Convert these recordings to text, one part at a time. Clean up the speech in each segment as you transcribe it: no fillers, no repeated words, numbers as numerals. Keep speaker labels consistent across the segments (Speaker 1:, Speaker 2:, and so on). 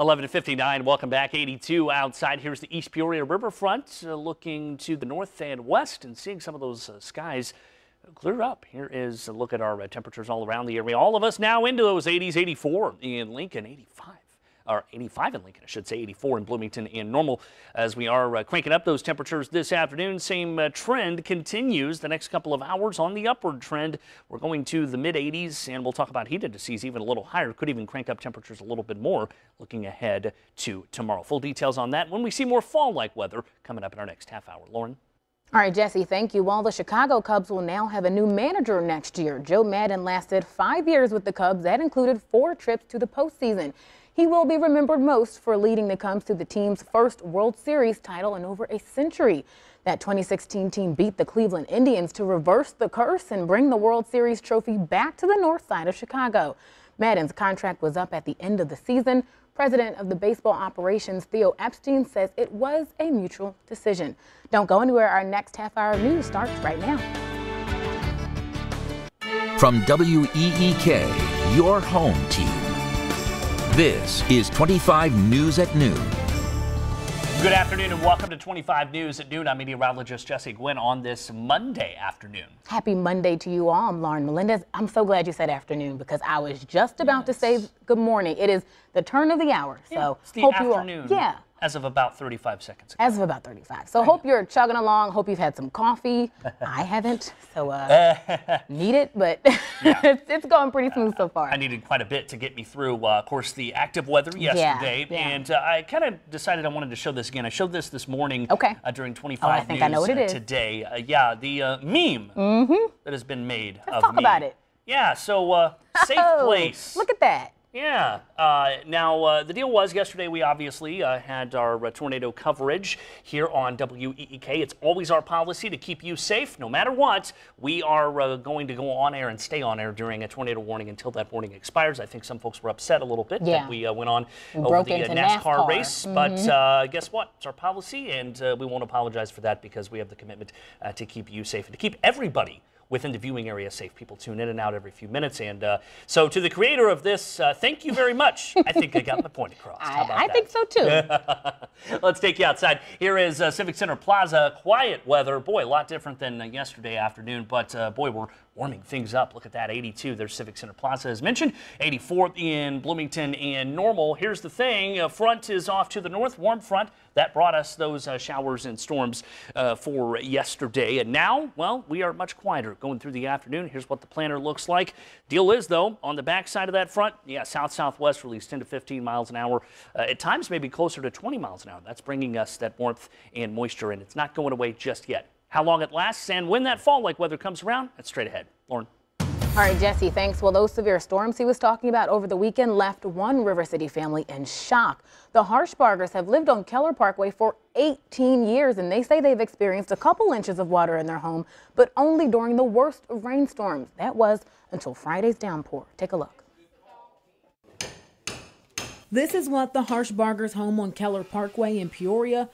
Speaker 1: 11:59. Welcome back. 82 outside. Here's the East Peoria Riverfront, looking to the north and west and seeing some of those skies clear up. Here is a look at our temperatures all around the area. All of us now into those 80s, 84 in Lincoln, 85. Or 85 in Lincoln, I should say, 84 in Bloomington and Normal. As we are cranking up those temperatures this afternoon, same trend continues the next couple of hours on the upward trend. We're going to the mid-80s, and we'll talk about heat indices even a little higher. Could even crank up temperatures a little bit more looking ahead to tomorrow. Full details on that when we see more fall-like weather coming up in our next half hour. Lauren?
Speaker 2: All right, Jesse, thank you. Well, the Chicago Cubs will now have a new manager next year. Joe Maddon lasted 5 years with the Cubs. That included 4 trips to the postseason. He will be remembered most for leading the Cubs to the team's first World Series title in over a century. That 2016 team beat the Cleveland Indians to reverse the curse and bring the World Series trophy back to the north side of Chicago. Maddon's contract was up at the end of the season. President of the baseball operations, Theo Epstein, says it was a mutual decision. Don't go anywhere. Our next half-hour news starts right now.
Speaker 3: From WEEK, your home team. This is 25 News at Noon.
Speaker 1: Good afternoon and welcome to 25 News at Noon. I'm meteorologist Jesse Gwynn on this Monday afternoon.
Speaker 2: Happy Monday to you all. I'm Lauren Melendez. I'm so glad you said afternoon because I was just about to say good morning. It is the turn of the hour. So
Speaker 1: it's the
Speaker 2: hope
Speaker 1: afternoon.
Speaker 2: You all, yeah.
Speaker 1: As of about 35 seconds ago.
Speaker 2: As of about 35. So hope you're chugging along. Hope you've had some coffee. I haven't, so need it, but
Speaker 1: yeah.
Speaker 2: it's going pretty smooth so far.
Speaker 1: I needed quite a bit to get me through, of course, the active weather yesterday.
Speaker 2: Yeah.
Speaker 1: And I kind of decided I wanted to show this again. I showed this morning during 25
Speaker 2: I think
Speaker 1: News
Speaker 2: I know what it is.
Speaker 1: today. The meme that has been made
Speaker 2: Let's
Speaker 1: of
Speaker 2: talk
Speaker 1: me.
Speaker 2: about it.
Speaker 1: Yeah, so safe place.
Speaker 2: Look at that.
Speaker 1: Yeah. Now, the deal was yesterday we obviously had our tornado coverage here on WEEK. It's always our policy to keep you safe no matter what. We are going to go on air and stay on air during a tornado warning until that warning expires. I think some folks were upset a little bit that we went on over the NASCAR race. But guess what? It's our policy, and we won't apologize for that because we have the commitment to keep you safe and to keep everybody within the viewing area safe. People tune in and out every few minutes. And so to the creator of this, thank you very much. I think I got my point across. How about
Speaker 2: I think so too.
Speaker 1: Let's take you outside. Here is Civic Center Plaza. Quiet weather. Boy, a lot different than yesterday afternoon. But boy, we're warming things up. Look at that, 82. There's Civic Center Plaza as mentioned. 84 in Bloomington and Normal. Here's the thing. Front is off to the north. Warm front. That brought us those showers and storms for yesterday. And now, well, we are much quieter going through the afternoon. Here's what the planner looks like. Deal is, though, on the back side of that front, south-southwest release 10 to 15 miles an hour. At times, maybe closer to 20 miles an hour. That's bringing us that warmth and moisture, and it's not going away just yet. How long it lasts and when that fall-like weather comes around, that's straight ahead. Lauren.
Speaker 2: All right, Jesse, thanks. Well, those severe storms he was talking about over the weekend left one River City family in shock. The Harshbargers have lived on Keller Parkway for 18 years, and they say they've experienced a couple inches of water in their home, but only during the worst of rainstorms. That was until Friday's downpour. Take a look.
Speaker 4: This is what the Harshbargers' home on Keller Parkway in Peoria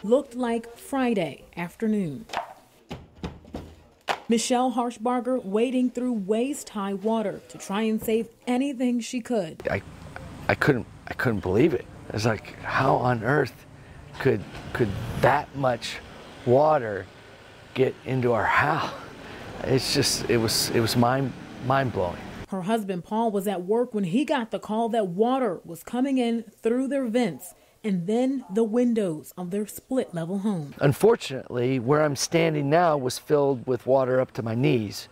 Speaker 4: looked like Friday afternoon. Michelle Harshbarger wading through waist-high water to try and save anything she could.
Speaker 5: I couldn't believe it. I was like, how on earth could that much water get into our house? It's just, it was mind blowing.
Speaker 4: Her husband Paul was at work when he got the call that water was coming in through their vents and then the windows of their split-level home.
Speaker 5: Unfortunately, where I'm standing now was filled with water up to my knees.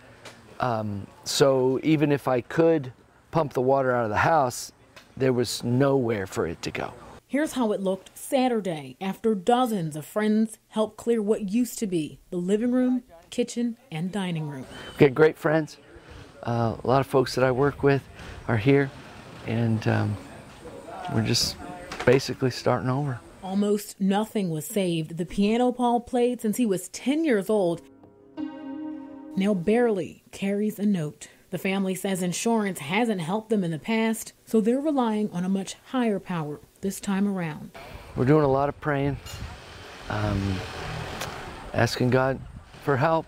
Speaker 5: So even if I could pump the water out of the house, there was nowhere for it to go.
Speaker 4: Here's how it looked Saturday after dozens of friends helped clear what used to be the living room, kitchen, and dining room.
Speaker 5: We got great friends. A lot of folks that I work with are here, and we're just basically starting over.
Speaker 4: Almost nothing was saved. The piano Paul played since he was 10 years old now barely carries a note. The family says insurance hasn't helped them in the past, so they're relying on a much higher power this time around.
Speaker 5: We're doing a lot of praying, asking God for help.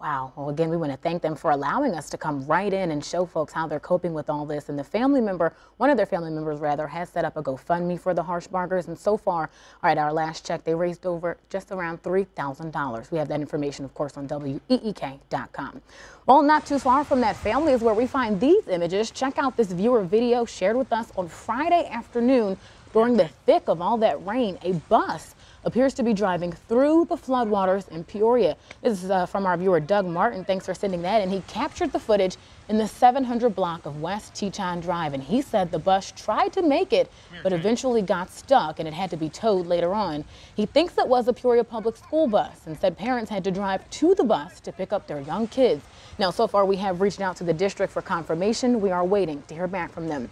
Speaker 2: Wow. Well, again, we want to thank them for allowing us to come right in and show folks how they're coping with all this. And the family member, one of their family members rather, has set up a GoFundMe for the Harshbargers. And so far, all right, our last check, they raised over just around $3,000. We have that information, of course, on WEEK.com. Well, not too far from that family is where we find these images. Check out this viewer video shared with us on Friday afternoon during the thick of all that rain. A bus appears to be driving through the floodwaters in Peoria. This is from our viewer Doug Martin. Thanks for sending that. And he captured the footage in the 700 block of West Teton Drive. And he said the bus tried to make it, but eventually got stuck and it had to be towed later on. He thinks it was a Peoria public school bus and said parents had to drive to the bus to pick up their young kids. Now, so far we have reached out to the district for confirmation. We are waiting to hear back from them.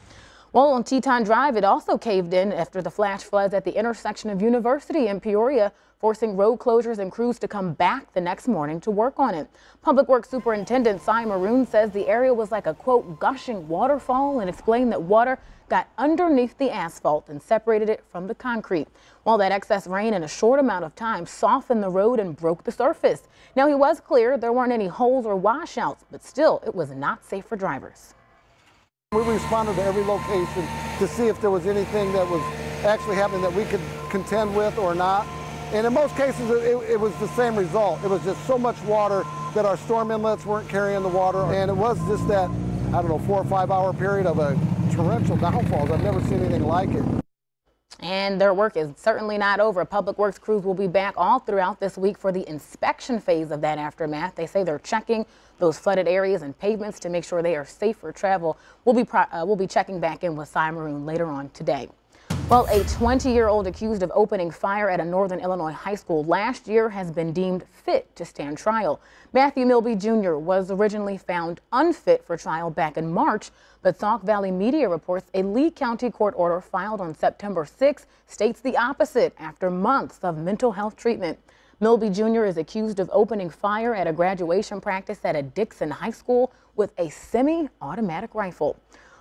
Speaker 2: Well, on Teton Drive, it also caved in after the flash floods at the intersection of University and Peoria, forcing road closures and crews to come back the next morning to work on it. Public Works Superintendent Cy Maroon says the area was like a, quote, gushing waterfall, and explained that water got underneath the asphalt and separated it from the concrete. While that excess rain in a short amount of time softened the road and broke the surface. Now, he was clear there weren't any holes or washouts, but still, it was not safe for drivers.
Speaker 6: We responded to every location to see if there was anything that was actually happening that we could contend with or not. And in most cases, it was the same result. It was just so much water that our storm inlets weren't carrying the water. And it was just that, I don't know, 4 or 5 hour period of a torrential downfalls. I've never seen anything like it.
Speaker 2: And their work is certainly not over. Public Works crews will be back all throughout this week for the inspection phase of that aftermath. They say they're checking those flooded areas and pavements to make sure they are safe for travel. We'll be checking back in with Cy Maroon later on today. Well, a 20-year-old accused of opening fire at a Northern Illinois high school last year has been deemed fit to stand trial. Matthew Milby Jr. was originally found unfit for trial back in March, but Sauk Valley Media reports a Lee County court order filed on September 6 states the opposite after months of mental health treatment. Milby Jr. is accused of opening fire at a graduation practice at a Dixon high school with a semi-automatic rifle.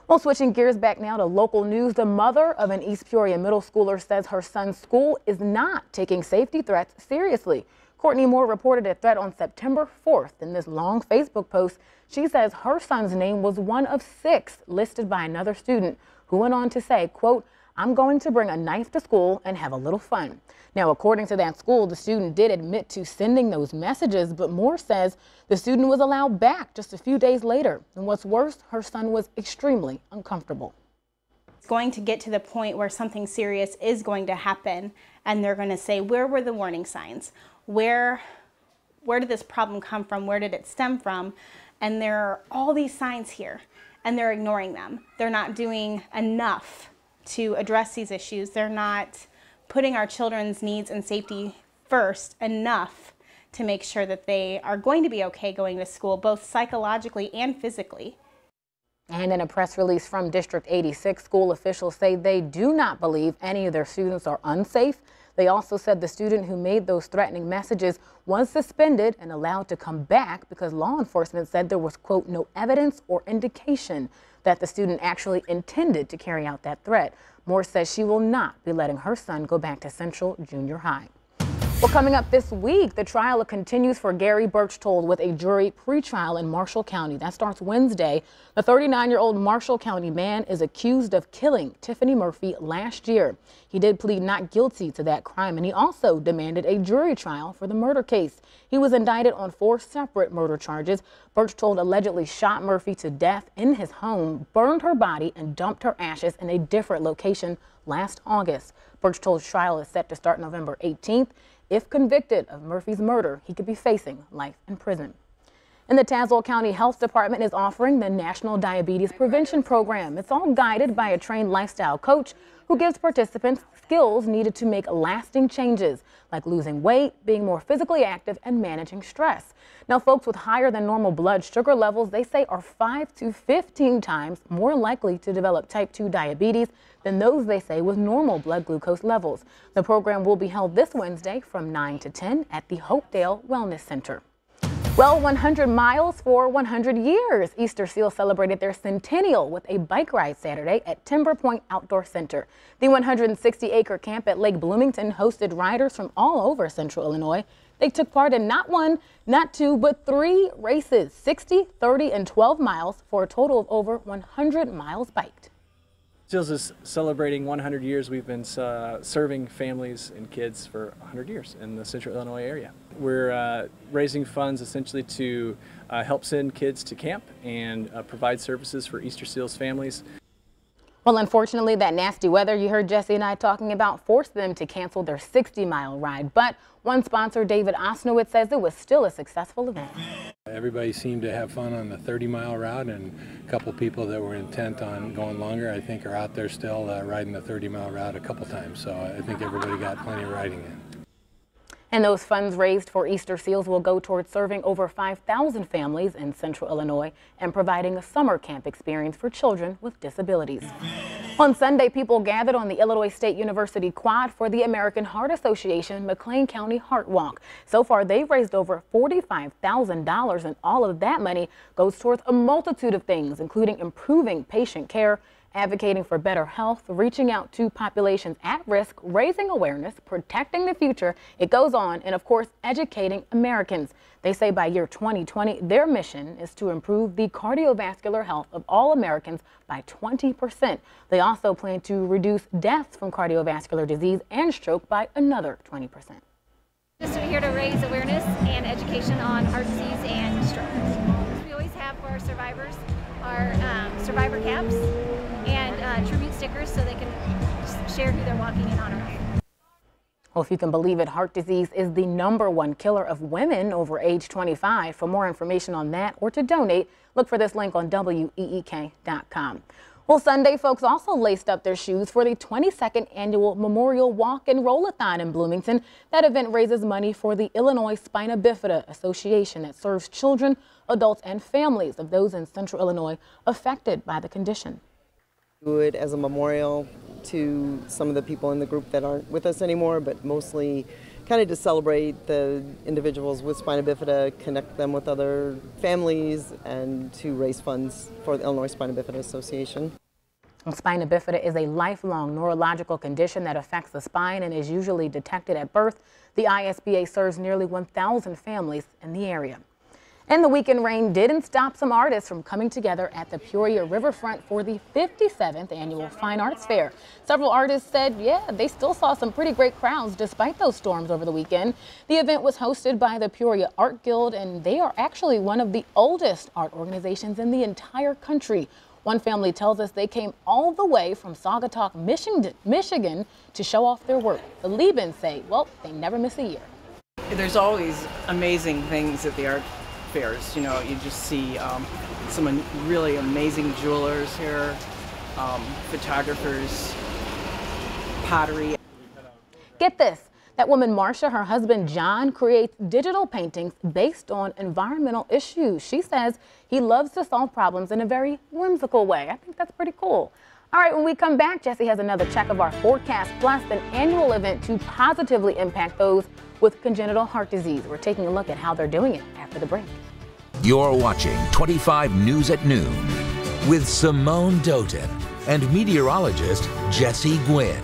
Speaker 2: Well, switching gears back now to local news, the mother of an East Peoria middle schooler says her son's school is not taking safety threats seriously. Courtney Moore reported a threat on September 4th. In this long Facebook post, she says her son's name was one of 6 listed by another student, who went on to say, quote, "I'm going to bring a knife to school and have a little fun." Now, according to that school, the student did admit to sending those messages, but Moore says the student was allowed back just a few days later. And what's worse, her son was extremely uncomfortable.
Speaker 7: It's going to get to the point where something serious is going to happen, and they're going to say, where were the warning signs? Where did this problem come from? Where did it stem from? And there are all these signs here, and they're ignoring them. They're not doing enough to address these issues. They're not putting our children's needs and safety first enough to make sure that they are going to be okay going to school, both psychologically and physically.
Speaker 2: And in a press release from District 86, school officials say they do not believe any of their students are unsafe. They also said the student who made those threatening messages was suspended and allowed to come back because law enforcement said there was, quote, no evidence or indication that the student actually intended to carry out that threat. Moore says she will not be letting her son go back to Central Junior High. Well, coming up this week, the trial continues for Gary Berchtold with a jury pretrial in Marshall County. That starts Wednesday. The 39-year-old Marshall County man is accused of killing Tiffany Murphy last year. He did plead not guilty to that crime, and he also demanded a jury trial for the murder case. He was indicted on 4 separate murder charges. Berchtold allegedly shot Murphy to death in his home, burned her body, and dumped her ashes in a different location last August. Berchtold's trial is set to start November 18th. If convicted of Murphy's murder, he could be facing life in prison. And the Tazewell County Health Department is offering the National Diabetes Prevention Program. It's all guided by a trained lifestyle coach who gives participants skills needed to make lasting changes, like losing weight, being more physically active, and managing stress. Now, folks with higher than normal blood sugar levels, they say, are 5 to 15 times more likely to develop type 2 diabetes than those, they say, with normal blood glucose levels. The program will be held this Wednesday from 9 to 10 at the Hopedale Wellness Center. Well, 100 miles for 100 years. Easter Seals celebrated their centennial with a bike ride Saturday at Timber Point Outdoor Center. The 160-acre camp at Lake Bloomington hosted riders from all over Central Illinois. They took part in not one, not two, but 3 races, 60, 30, and 12 miles for a total of over 100 miles biked.
Speaker 8: Seals is celebrating 100 years. We've been serving families and kids for 100 years in the Central Illinois area. We're raising funds essentially to help send kids to camp and provide services for Easter Seals families.
Speaker 2: Well, unfortunately, that nasty weather you heard Jesse and I talking about forced them to cancel their 60-mile ride. But one sponsor, David Osnowitz, says it was still a successful event.
Speaker 9: Everybody seemed to have fun on the 30-mile route, and a couple people that were intent on going longer, I think, are out there still riding the 30-mile route a couple times. So I think everybody got plenty of riding in.
Speaker 2: And those funds raised for Easter Seals will go towards serving over 5,000 families in Central Illinois and providing a summer camp experience for children with disabilities. On Sunday, people gathered on the Illinois State University quad for the American Heart Association McLean County Heart Walk. So far, they've raised over $45,000, and all of that money goes towards a multitude of things, including improving patient care, advocating for better health, reaching out to populations at risk, raising awareness, protecting the future. It goes on, and of course, educating Americans. They say by year 2020, their mission is to improve the cardiovascular health of all Americans by 20%. They also plan to reduce deaths from cardiovascular disease and stroke by another 20%.
Speaker 10: Just here to raise awareness and education on heart disease and stroke. We always have for our survivors our survivor caps and tribute stickers so they can share who they're walking in honor of.
Speaker 2: Well, if you can believe it, heart disease is the #1 killer of women over age 25. For more information on that or to donate, look for this link on WEEK.com. Well, Sunday, folks also laced up their shoes for the 22nd annual Memorial Walk and Roll-a-thon in Bloomington. That event raises money for the Illinois Spina Bifida Association that serves children, adults, and families of those in Central Illinois affected by the condition.
Speaker 11: Do it as a memorial to some of the people in the group that aren't with us anymore, but mostly kind of to celebrate the individuals with spina bifida, connect them with other families, and to raise funds for the Illinois Spina Bifida Association.
Speaker 2: Spina bifida is a lifelong neurological condition that affects the spine and is usually detected at birth. The ISBA serves nearly 1,000 families in the area. And the weekend rain didn't stop some artists from coming together at the Peoria Riverfront for the 57th annual Fine Arts Fair. Several artists said, yeah, they still saw some pretty great crowds despite those storms over the weekend. The event was hosted by the Peoria Art Guild, and they are actually one of the oldest art organizations in the entire country. One family tells us they came all the way from Saugatuck, Michigan to show off their work. The Liebens say, well, they never miss a year.
Speaker 12: There's always amazing things at the art fairs. You know, you just see some really amazing jewelers here, photographers, pottery.
Speaker 2: Get this. That woman, Marsha, her husband, John, creates digital paintings based on environmental issues. She says he loves to solve problems in a very whimsical way. I think that's pretty cool. All right, when we come back, Jesse has another check of our forecast, plus an annual event to positively impact those with congenital heart disease. We're taking a look at how they're doing it after the break.
Speaker 3: You're watching 25 News at Noon with Simone Doughton and meteorologist Jesse Gwynn.